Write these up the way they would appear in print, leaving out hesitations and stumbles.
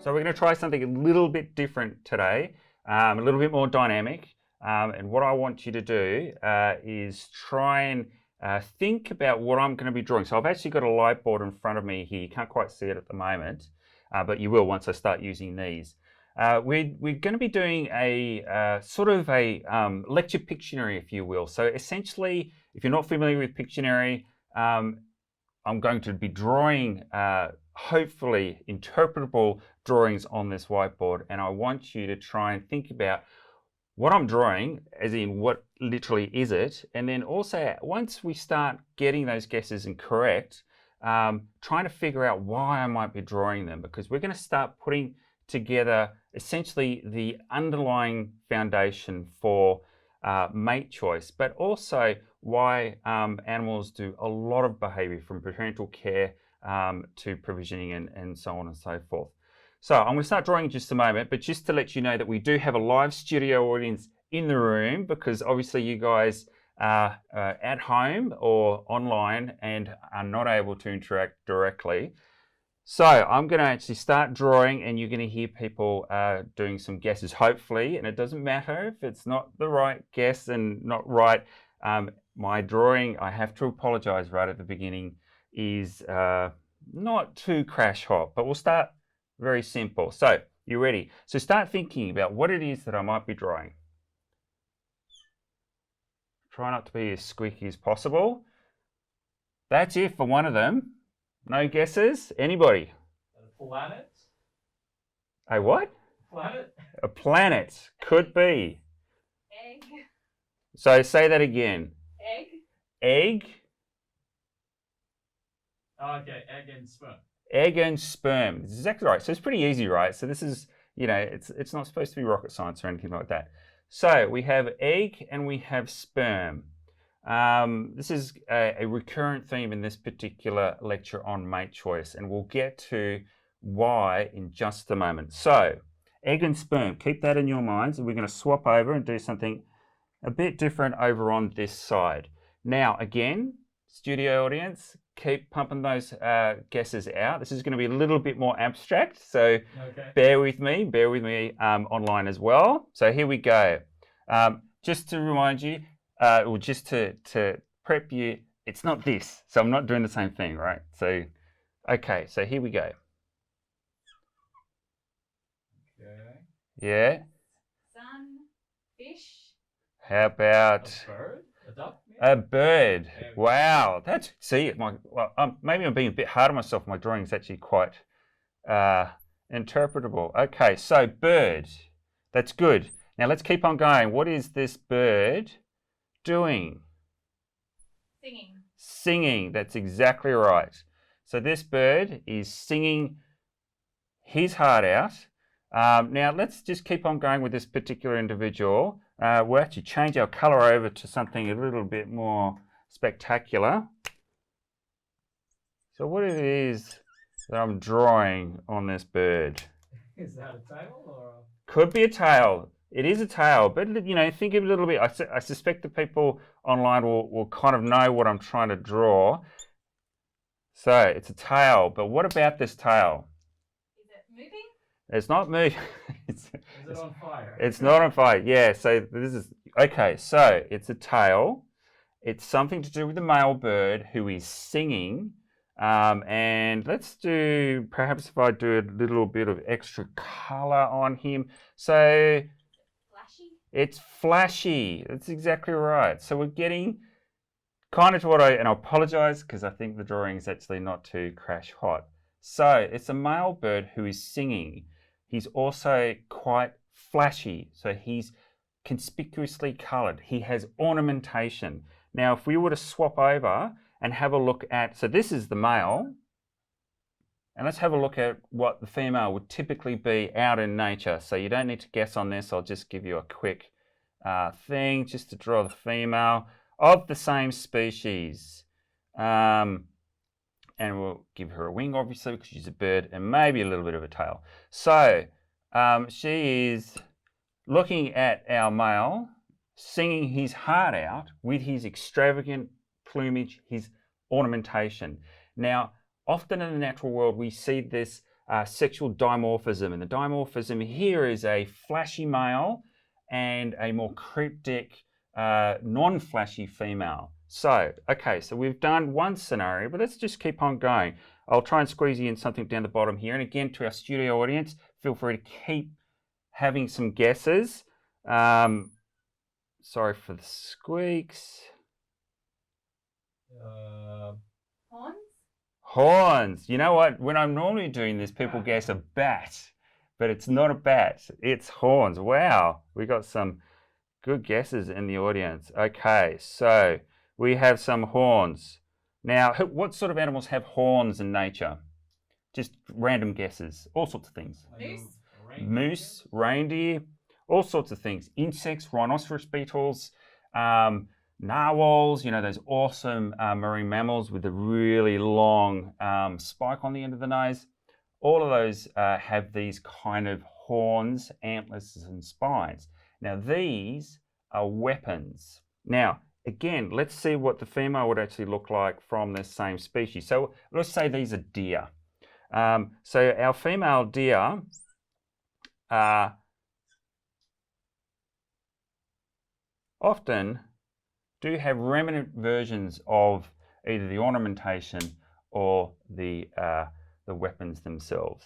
So we're going to try something a little bit different today, a little bit more dynamic. And what I want you to do is try and think about what I'm going to be drawing. So I've actually got a light board in front of me here. You can't quite see it at the moment, but you will once I start using these. We're going to be doing a sort of a lecture Pictionary, if you will. So essentially, if you're not familiar with Pictionary, I'm going to be drawing hopefully interpretable drawings on this whiteboard, and I want you to try and think about what I'm drawing, as in what literally is it, and then also once we start getting those guesses incorrect, trying to figure out why I might be drawing them, because we're going to start putting together essentially the underlying foundation for mate choice, but also why animals do a lot of behavior from parental care to provisioning and so on and so forth. So I'm going to start drawing in just a moment, but just to let you know that we do have a live studio audience in the room, because obviously you guys are at home or online and are not able to interact directly. So I'm going to actually start drawing, and you're going to hear people doing some guesses, hopefully, and it doesn't matter if it's not the right guess and not right. My drawing, I have to apologize right at the beginning, is not too crash hot, but we'll start very simple. So you ready? So start thinking about what it is that I might be drawing. Try not to be as squeaky as possible. That's it for one of them. No guesses? Anybody? A planet? A what? Planet? A planet. Could be. Egg. So say that again. Egg. Egg. Oh, okay, egg and sperm. Egg and sperm. That's exactly right. So it's pretty easy, right? So this is, you know, it's not supposed to be rocket science or anything like that. So we have egg and we have sperm. This is a recurrent theme in this particular lecture on mate choice, and we'll get to why in just a moment. So egg and sperm, keep that in your minds, and we're going to swap over and do something a bit different over on this side. Now, again, studio audience, keep pumping those guesses out. This is going to be a little bit more abstract, so Okay. bear with me online as well. So here we go. Just to remind you, or just to prep you, it's not this. So I'm not doing the same thing, right? So, okay, so here we go. Okay. Yeah. Sun. Fish. How about A bird? A duck? Maybe? a bird? Wow, that's, see, maybe I'm being a bit hard on myself. My drawing is actually quite interpretable. Okay, so bird, that's good. Now let's keep on going. What is this bird doing? Singing. Singing, that's exactly right. So this bird is singing his heart out. Now let's just keep on going with this particular individual. We'll actually change our color over to something a little bit more spectacular. So what it is that I'm drawing on this bird? Is that a tail or Could be a tail. It is a tail, but you know, think of it a little bit. I suspect the people online will kind of know what I'm trying to draw. So it's a tail, but what about this tail? Is it moving? It's not moving. is it on fire? It's not on fire. Yeah, so this is, okay, so it's a tail. It's something to do with the male bird who is singing. And let's do, perhaps if I do a little bit of extra color on him. So Flashy. it's flashy. That's exactly right. So we're getting kind of to what and I apologize because I think the drawing is actually not too crash hot. So it's a male bird who is singing. He's also quite flashy. So he's conspicuously colored. He has ornamentation. Now, if we were to swap over and have a look at, so this is the male, and let's have a look at what the female would typically be out in nature. So you don't need to guess on this. I'll just give you a quick thing just to draw the female of the same species. And we'll give her a wing, obviously, because she's a bird, and maybe a little bit of a tail. So she is looking at our male, singing his heart out with his extravagant plumage, his ornamentation. Now, often in the natural world, we see this sexual dimorphism. And the dimorphism here is a flashy male and a more cryptic, non-flashy female. So, okay, so we've done one scenario, but let's just keep on going. I'll try and squeeze in something down the bottom here. And again, to our studio audience, feel free to keep having some guesses. Sorry for the squeaks. Horns? Horns. You know what? When I'm normally doing this, people guess a bat, but it's not a bat. It's horns. Wow. We got some good guesses in the audience. Okay, so we have some horns. Now, what sort of animals have horns in nature? Just random guesses. All sorts of things. Moose? Moose, reindeer, all sorts of things. Insects, rhinoceros beetles, narwhals, you know, those awesome marine mammals with a really long spike on the end of the nose. All of those have these kind of horns, antlers, and spines. Now, these are weapons. Now, again, let's see what the female would actually look like from the same species. So let's say these are deer. So our female deer often do have remnant versions of either the ornamentation or the weapons themselves.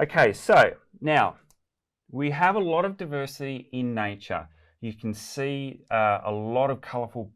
Okay, so now we have a lot of diversity in nature. You can see a lot of colourful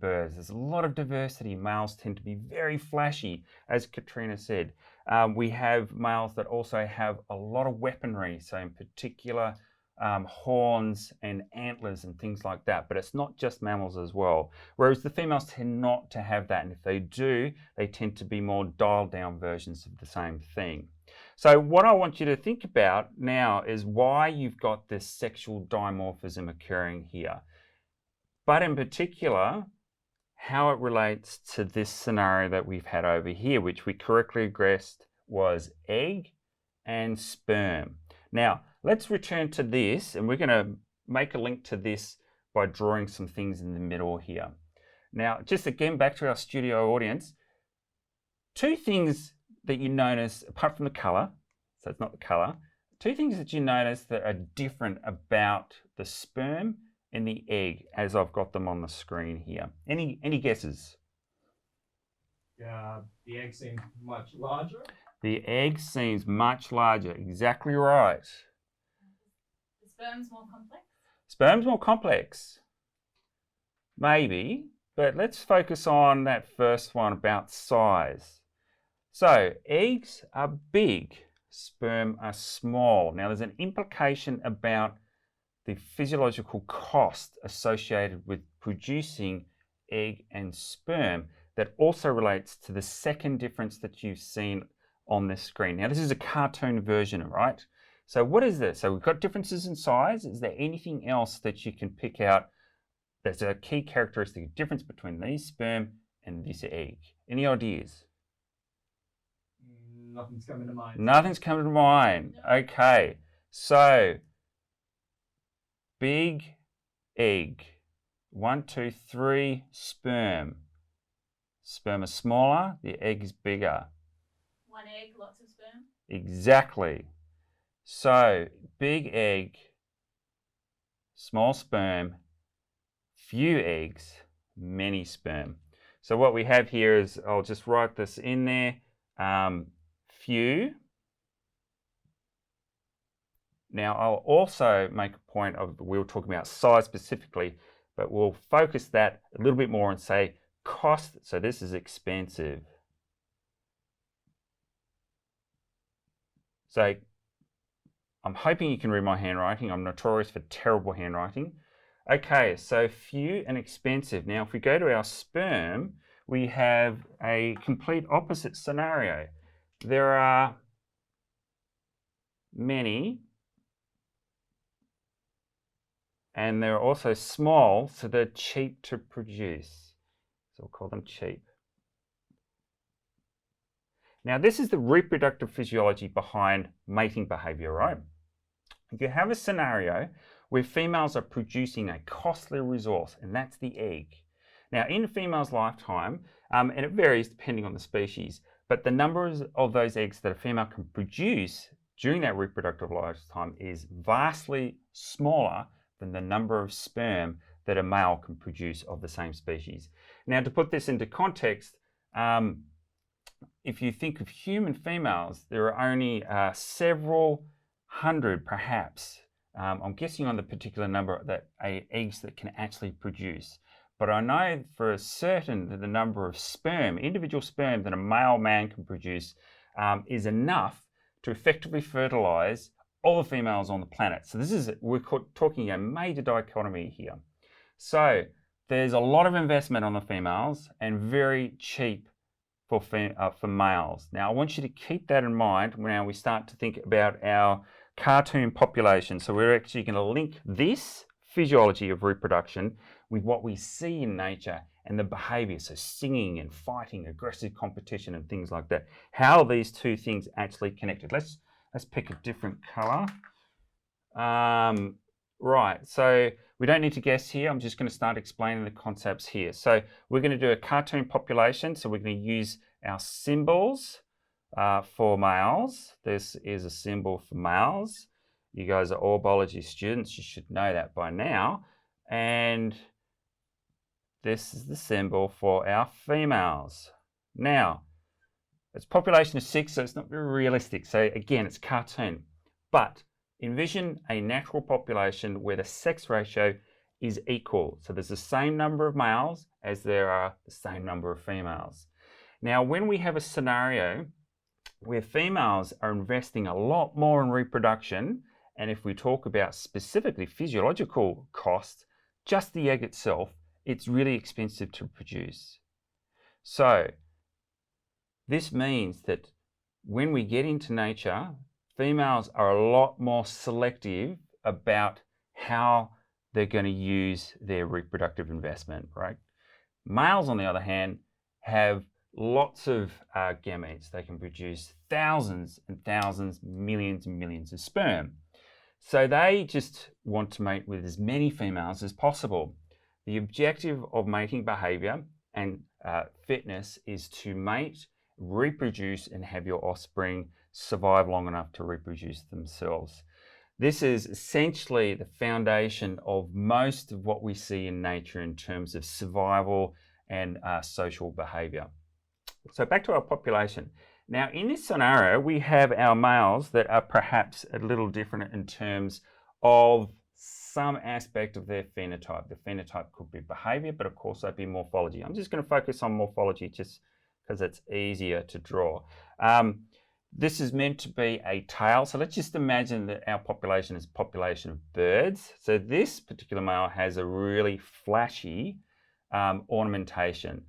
birds. There's a lot of diversity. Males tend to be very flashy, as Katrina said. We have males that also have a lot of weaponry, so in particular horns and antlers and things like that. But it's not just mammals as well. Whereas the females tend not to have that. And if they do, they tend to be more dialed down versions of the same thing. So what I want you to think about now is why you've got this sexual dimorphism occurring here. But in particular, how it relates to this scenario that we've had over here, which we correctly addressed was egg and sperm. Now, let's return to this, and we're going to make a link to this by drawing some things in the middle here. Now, just again, back to our studio audience, two things that you notice, apart from the color, so it's not the color, two things that you notice that are different about the sperm and the egg as I've got them on the screen here. Any guesses? The egg seems much larger. The egg seems much larger, exactly right. The sperm's more complex? Sperm's more complex. Maybe, but let's focus on that first one about size. So, eggs are big, sperm are small. Now, there's an implication about the physiological cost associated with producing egg and sperm that also relates to the second difference that you've seen on this screen. Now, this is a cartoon version, right? So what is this? So we've got differences in size. Is there anything else that you can pick out that's a key characteristic difference between these sperm and this egg? Any ideas? Nothing's coming to mind. Nothing's coming to mind. Okay, so big egg. 1, 2, 3, sperm. Sperm is smaller, the egg is bigger. One egg, lots of sperm? Exactly. So, big egg, small sperm, few eggs, many sperm. So what we have here is, I'll just write this in there, few. Now, I'll also make a point of, we were talking about size specifically, but we'll focus that a little bit more and say cost. So this is expensive. So I'm hoping you can read my handwriting. I'm notorious for terrible handwriting. Okay, so few and expensive. Now, if we go to our sperm, we have a complete opposite scenario. There are many, and they're also small, so they're cheap to produce. So we'll call them cheap. Now, this is the reproductive physiology behind mating behavior, right? If you have a scenario where females are producing a costly resource, and that's the egg. Now, in a female's lifetime, and it varies depending on the species, but the numbers of those eggs that a female can produce during that reproductive lifetime is vastly smaller than the number of sperm that a male can produce of the same species. Now, to put this into context, if you think of human females, there are only several hundred, perhaps. I'm guessing on the particular number that eggs that can actually produce. But I know for certain that the number of sperm, individual sperm that a male man can produce is enough to effectively fertilize all the females on the planet. So we're talking a major dichotomy here. So there's a lot of investment on the females and very cheap for males. Now I want you to keep that in mind when we start to think about our cartoon population. So we're actually going to link this physiology of reproduction with what we see in nature and the behavior, so singing and fighting, aggressive competition and things like that. How are these two things actually connected? Let's pick a different color. Right, so we don't need to guess here. I'm just going to start explaining the concepts here. So we're going to do a cartoon population. So we're going to use our symbols for males. This is a symbol for males. You guys are all biology students. You should know that by now. And this is the symbol for our females. Now, it's population of 6, so it's not very realistic. So again, it's cartoon. But envision a natural population where the sex ratio is equal. So there's the same number of males as there are the same number of females. Now, when we have a scenario where females are investing a lot more in reproduction, and if we talk about specifically physiological costs, just the egg itself, it's really expensive to produce. So this means that when we get into nature, females are a lot more selective about how they're going to use their reproductive investment, right? Males, on the other hand, have lots of gametes. They can produce thousands and thousands, millions and millions of sperm. So they just want to mate with as many females as possible. The objective of mating behavior and fitness is to mate, reproduce, and have your offspring survive long enough to reproduce themselves. This is essentially the foundation of most of what we see in nature in terms of survival and social behavior. So back to our population. Now, in this scenario, we have our males that are perhaps a little different in terms of some aspect of their phenotype. The phenotype could be behavior, but of course, that'd be morphology. I'm just going to focus on morphology just because it's easier to draw. This is meant to be a tail. So let's just imagine that our population is a population of birds. So this particular male has a really flashy ornamentation.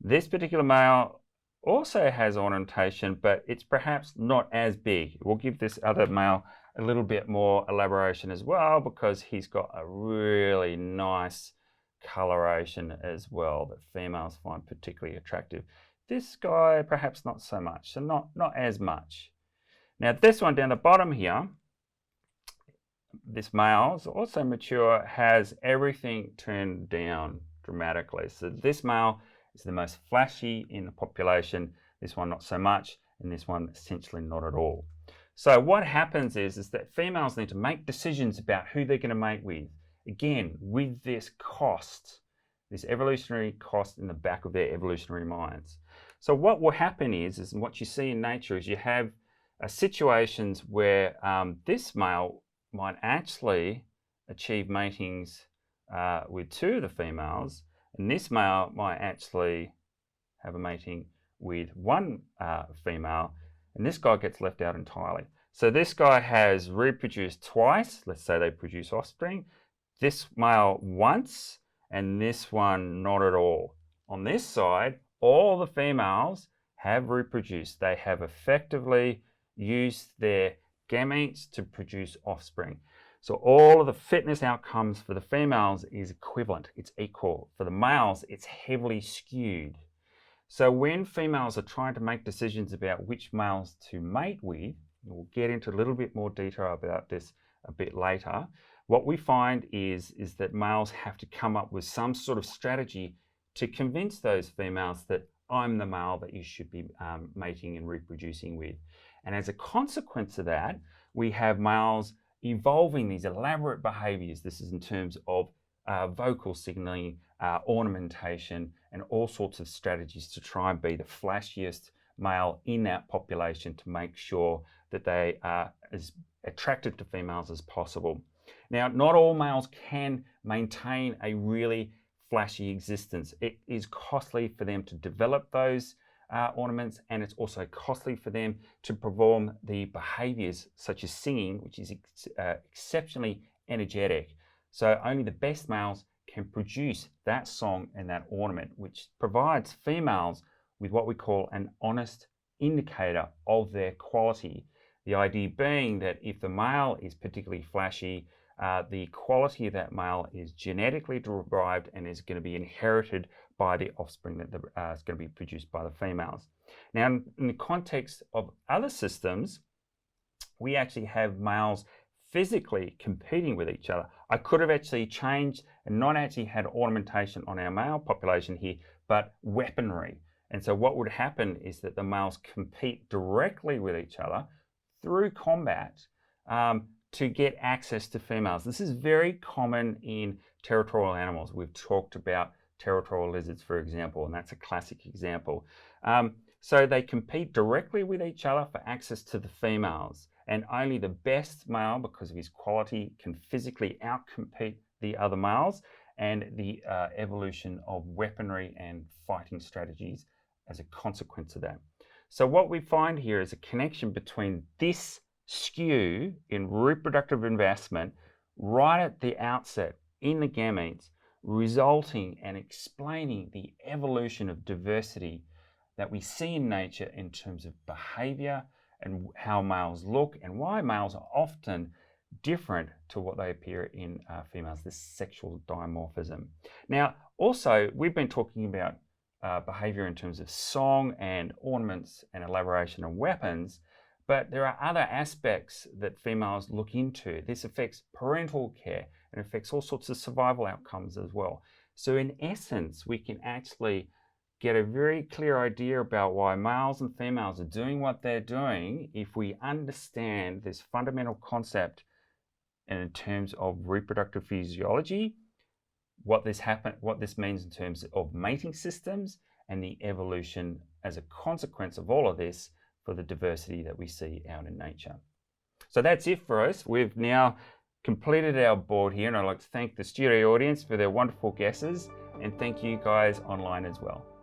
This particular male also has ornamentation, but it's perhaps not as big. We'll give this other male a little bit more elaboration as well because he's got a really nice coloration as well that females find particularly attractive. This guy perhaps not so much, so not as much. Now this one down the bottom here, this male is also mature, has everything turned down dramatically. So this male is the most flashy in the population, this one not so much, and this one essentially not at all. So what happens is that females need to make decisions about who they're going to mate with. Again, with this cost, this evolutionary cost in the back of their evolutionary minds. So what will happen is what you see in nature is you have situations where this male might actually achieve matings with 2 of the females, and this male might actually have a mating with 1 female, and this guy gets left out entirely. So this guy has reproduced twice. Let's say they produce offspring. This male once, and this one not at all. On this side, all the females have reproduced. They have effectively used their gametes to produce offspring. So all of the fitness outcomes for the females is equivalent, it's equal. For the males, it's heavily skewed. So when females are trying to make decisions about which males to mate with, we'll get into a little bit more detail about this a bit later, what we find is that males have to come up with some sort of strategy to convince those females that I'm the male that you should be mating and reproducing with. And as a consequence of that, we have males evolving these elaborate behaviors. This is in terms of vocal signaling, ornamentation, and all sorts of strategies to try and be the flashiest male in that population to make sure that they are as attractive to females as possible. Now, not all males can maintain a really flashy existence. It is costly for them to develop those ornaments, and it's also costly for them to perform the behaviors such as singing, which is exceptionally energetic. So only the best males can produce that song and that ornament, which provides females with what we call an honest indicator of their quality. The idea being that if the male is particularly flashy, the quality of that male is genetically derived and is going to be inherited by the offspring that is going to be produced by the females. Now, in the context of other systems, we actually have males physically competing with each other. I could have actually changed and not actually had ornamentation on our male population here, but weaponry. And so what would happen is that the males compete directly with each other through combat to get access to females. This is very common in territorial animals. We've talked about territorial lizards, for example, and that's a classic example. So they compete directly with each other for access to the females, and only the best male, because of his quality, can physically outcompete the other males, and the evolution of weaponry and fighting strategies as a consequence of that. So what we find here is a connection between this skew in reproductive investment right at the outset in the gametes, resulting and explaining the evolution of diversity that we see in nature in terms of behavior and how males look, and why males are often different to what they appear in females, this sexual dimorphism. Now, also, we've been talking about behavior in terms of song and ornaments and elaboration of weapons, but there are other aspects that females look into. This affects parental care and affects all sorts of survival outcomes as well. So in essence, we can actually get a very clear idea about why males and females are doing what they're doing if we understand this fundamental concept in terms of reproductive physiology, what this means in terms of mating systems, and the evolution as a consequence of all of this for the diversity that we see out in nature. So that's it for us. We've now completed our board here, and I'd like to thank the studio audience for their wonderful guesses, and thank you guys online as well.